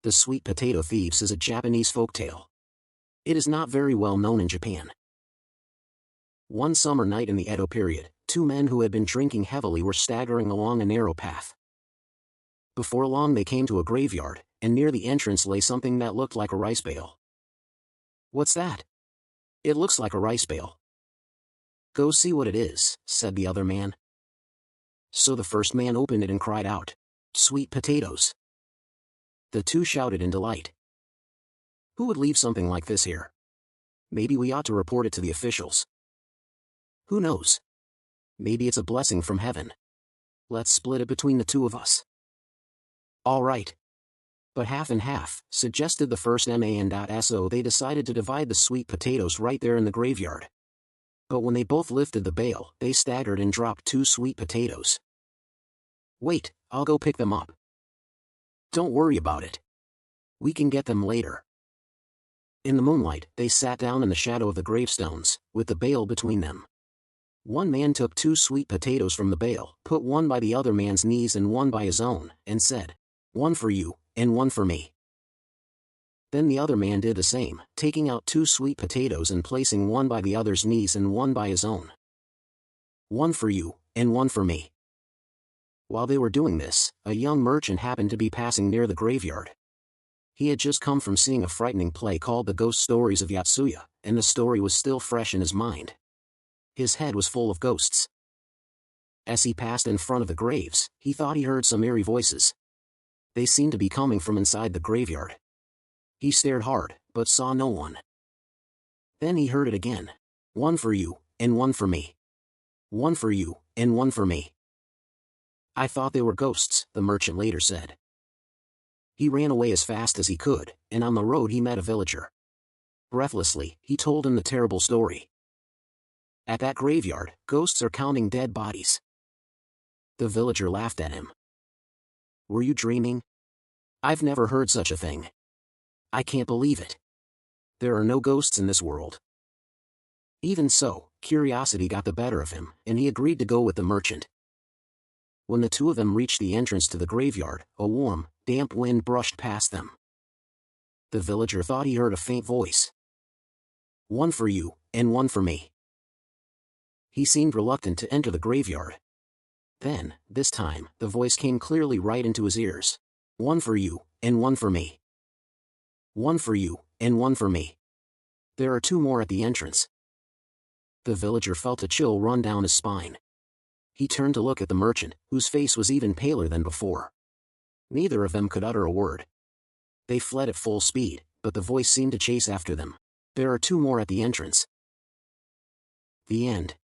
The Sweet Potato Thieves is a Japanese folktale. It is not very well known in Japan. One summer night in the Edo period, two men who had been drinking heavily were staggering along a narrow path. Before long they came to a graveyard, and near the entrance lay something that looked like a rice bale. "What's that?" "It looks like a rice bale." "Go see what it is," said the other man. So the first man opened it and cried out, "Sweet potatoes!" The two shouted in delight. "Who would leave something like this here? Maybe we ought to report it to the officials. Who knows? Maybe it's a blessing from heaven. Let's split it between the two of us." "All right. But half and half," suggested the first man. So they decided to divide the sweet potatoes right there in the graveyard. But when they both lifted the bale, they staggered and dropped 2 sweet potatoes. "Wait, I'll go pick them up." "Don't worry about it. We can get them later." In the moonlight, they sat down in the shadow of the gravestones, with the bale between them. One man took 2 sweet potatoes from the bale, put one by the other man's knees and one by his own, and said, "One for you, and one for me." Then the other man did the same, taking out 2 sweet potatoes and placing one by the other's knees and one by his own. "One for you, and one for me." While they were doing this, a young merchant happened to be passing near the graveyard. He had just come from seeing a frightening play called The Ghost Stories of Yotsuya, and the story was still fresh in his mind. His head was full of ghosts. As he passed in front of the graves, he thought he heard some eerie voices. They seemed to be coming from inside the graveyard. He stared hard, but saw no one. Then he heard it again. "One for you, and one for me. One for you, and one for me." "I thought they were ghosts," the merchant later said. He ran away as fast as he could, and on the road he met a villager. Breathlessly, he told him the terrible story. "At that graveyard, ghosts are counting dead bodies." The villager laughed at him. "Were you dreaming? I've never heard such a thing. I can't believe it. There are no ghosts in this world." Even so, curiosity got the better of him, and he agreed to go with the merchant. When the two of them reached the entrance to the graveyard, a warm, damp wind brushed past them. The villager thought he heard a faint voice. "One for you, and one for me." He seemed reluctant to enter the graveyard. Then, this time, the voice came clearly right into his ears. "One for you, and one for me. One for you, and one for me. There are 2 more at the entrance." The villager felt a chill run down his spine. He turned to look at the merchant, whose face was even paler than before. Neither of them could utter a word. They fled at full speed, but the voice seemed to chase after them. "There are 2 more at the entrance." The end.